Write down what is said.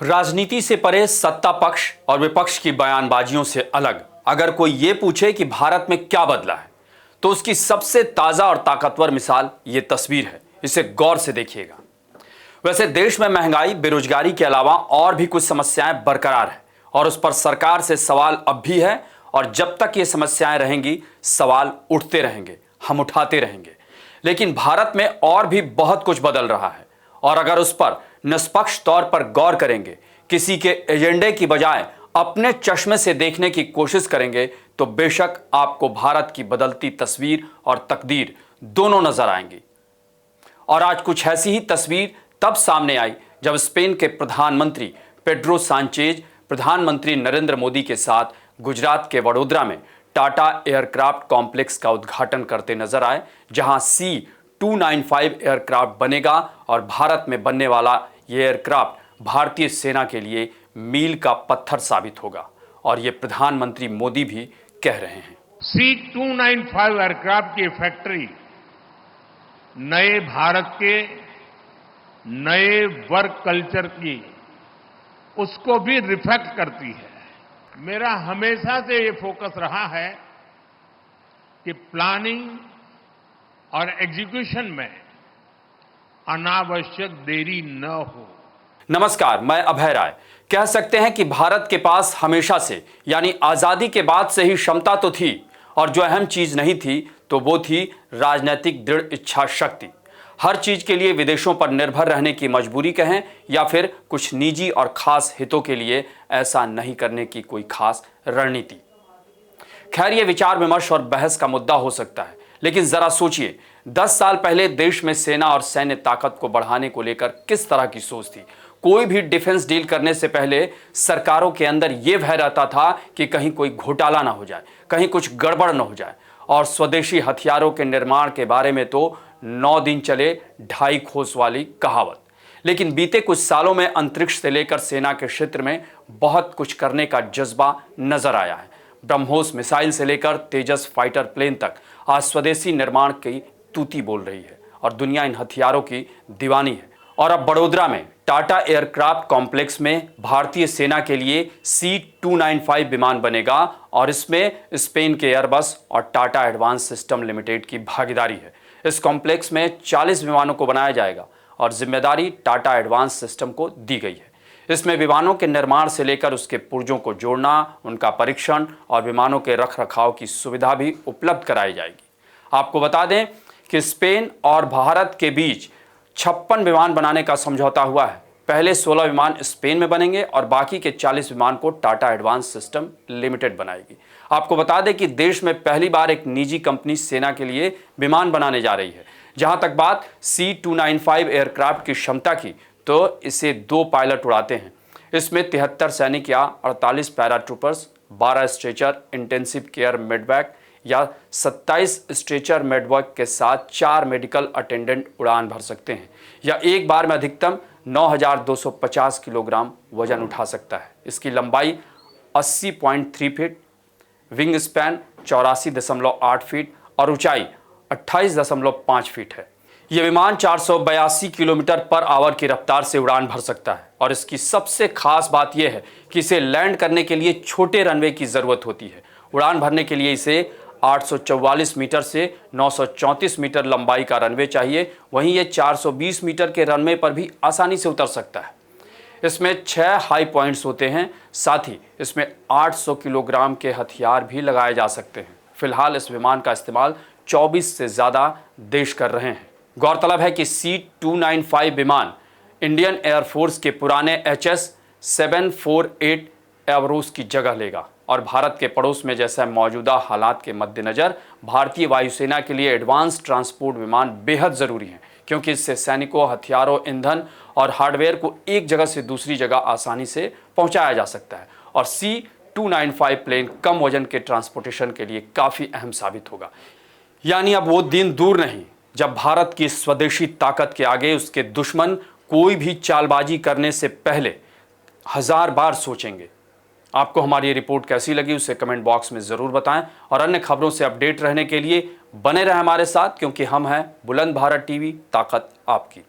राजनीति से परे सत्ता पक्ष और विपक्ष की बयानबाजियों से अलग अगर कोई ये पूछे कि भारत में क्या बदला है, तो उसकी सबसे ताजा और ताकतवर मिसाल ये तस्वीर है। इसे गौर से देखिएगा। वैसे देश में महंगाई, बेरोजगारी के अलावा और भी कुछ समस्याएं बरकरार है और उस पर सरकार से सवाल अब भी है और जब तक ये समस्याएं रहेंगी, सवाल उठते रहेंगे, हम उठाते रहेंगे। लेकिन भारत में और भी बहुत कुछ बदल रहा है और अगर उस पर निष्पक्ष तौर पर गौर करेंगे, किसी के एजेंडे की बजाय अपने चश्मे से देखने की कोशिश करेंगे, तो बेशक आपको भारत की बदलती तस्वीर और तकदीर दोनों नजर आएंगी। और आज कुछ ऐसी ही तस्वीर तब सामने आई जब स्पेन के प्रधानमंत्री पेड्रो सांचेज प्रधानमंत्री नरेंद्र मोदी के साथ गुजरात के वडोदरा में टाटा एयरक्राफ्ट कॉम्प्लेक्स का उद्घाटन करते नजर आए, जहां C-295 एयरक्राफ्ट बनेगा और भारत में बनने वाला यह एयरक्राफ्ट भारतीय सेना के लिए मील का पत्थर साबित होगा। और ये प्रधानमंत्री मोदी भी कह रहे हैं। C-295 एयरक्राफ्ट की फैक्ट्री नए भारत के नए वर्क कल्चर की उसको भी रिफ्लेक्ट करती है। मेरा हमेशा से ये फोकस रहा है कि प्लानिंग और एग्जीक्यूशन में अनावश्यक देरी न हो। नमस्कार, मैं अभय राय। कह सकते हैं कि भारत के पास हमेशा से यानी आजादी के बाद से ही क्षमता तो थी, और जो अहम चीज नहीं थी तो वो थी राजनीतिक दृढ़ इच्छा शक्ति। हर चीज के लिए विदेशों पर निर्भर रहने की मजबूरी कहें या फिर कुछ निजी और खास हितों के लिए ऐसा नहीं करने की कोई खास रणनीति। खैर, ये विचार विमर्श और बहस का मुद्दा हो सकता है, लेकिन जरा सोचिए 10 साल पहले देश में सेना और सैन्य ताकत को बढ़ाने को लेकर किस तरह की सोच थी। कोई भी डिफेंस डील करने से पहले सरकारों के अंदर यह भय रहता था कि कहीं कोई घोटाला ना हो जाए, कहीं कुछ गड़बड़ न हो जाए। और स्वदेशी हथियारों के निर्माण के बारे में तो 9 दिन चले 2.5 कोस वाली कहावत। लेकिन बीते कुछ सालों में अंतरिक्ष से लेकर सेना के क्षेत्र में बहुत कुछ करने का जज्बा नजर आया है। ब्रह्मोस मिसाइल से लेकर तेजस फाइटर प्लेन तक आज स्वदेशी निर्माण की तूती बोल रही है और दुनिया इन हथियारों की दीवानी है। और अब बड़ोदरा में टाटा एयरक्राफ्ट कॉम्प्लेक्स में भारतीय सेना के लिए C-295 विमान बनेगा और इसमें स्पेन के एयरबस और टाटा एडवांस सिस्टम लिमिटेड की भागीदारी है। इस कॉम्प्लेक्स में 40 विमानों को बनाया जाएगा और जिम्मेदारी टाटा एडवांस सिस्टम को दी गई है। इसमें विमानों के निर्माण से लेकर उसके पुर्जों को जोड़ना, उनका परीक्षण और विमानों के रखरखाव की सुविधा भी उपलब्ध कराई जाएगी। आपको बता दें कि स्पेन और भारत के बीच 56 विमान बनाने का समझौता हुआ है। पहले 16 विमान स्पेन में बनेंगे और बाकी के 40 विमान को टाटा एडवांस सिस्टम लिमिटेड बनाएगी। आपको बता दें कि देश में पहली बार एक निजी कंपनी सेना के लिए विमान बनाने जा रही है। जहां तक बात C-295 एयरक्राफ्ट की क्षमता की, तो इसे 2 पायलट उड़ाते हैं। इसमें 73 सैनिक या 48 पैराट्रूपर्स, 12 स्ट्रेचर इंटेंसिव केयर मेडवैक या 27 स्ट्रेचर मेडवैक के साथ 4 मेडिकल अटेंडेंट उड़ान भर सकते हैं या एक बार में अधिकतम 9,250 किलोग्राम वजन उठा सकता है। इसकी लंबाई 80.3 फीट, विंग स्पैन 84.8 फीट और ऊंचाई 28.5 फीट है। यह विमान 482 किलोमीटर पर आवर की रफ्तार से उड़ान भर सकता है और इसकी सबसे खास बात यह है कि इसे लैंड करने के लिए छोटे रनवे की जरूरत होती है। उड़ान भरने के लिए इसे 844 मीटर से 934 मीटर लंबाई का रनवे चाहिए। वहीं ये 420 मीटर के रनवे पर भी आसानी से उतर सकता है। इसमें 6 हाई पॉइंट्स होते हैं, साथ ही इसमें 800 किलोग्राम के हथियार भी लगाए जा सकते हैं। फिलहाल इस विमान का इस्तेमाल 24 से ज़्यादा देश कर रहे हैं। गौरतलब है कि C-295 विमान इंडियन एयरफोर्स के पुराने HS-748 एवरोस की जगह लेगा और भारत के पड़ोस में जैसा मौजूदा हालात के मद्देनज़र भारतीय वायुसेना के लिए एडवांस ट्रांसपोर्ट विमान बेहद ज़रूरी हैं, क्योंकि इससे सैनिकों, हथियारों, ईंधन और हार्डवेयर को एक जगह से दूसरी जगह आसानी से पहुंचाया जा सकता है। और C-295 प्लेन कम वजन के ट्रांसपोर्टेशन के लिए काफ़ी अहम साबित होगा। यानी अब वो दिन दूर नहीं जब भारत की स्वदेशी ताकत के आगे उसके दुश्मन कोई भी चालबाजी करने से पहले 1000 बार सोचेंगे। आपको हमारी ये रिपोर्ट कैसी लगी उसे कमेंट बॉक्स में ज़रूर बताएं और अन्य खबरों से अपडेट रहने के लिए बने रहें हमारे साथ, क्योंकि हम हैं बुलंद भारत टीवी, ताकत आपकी।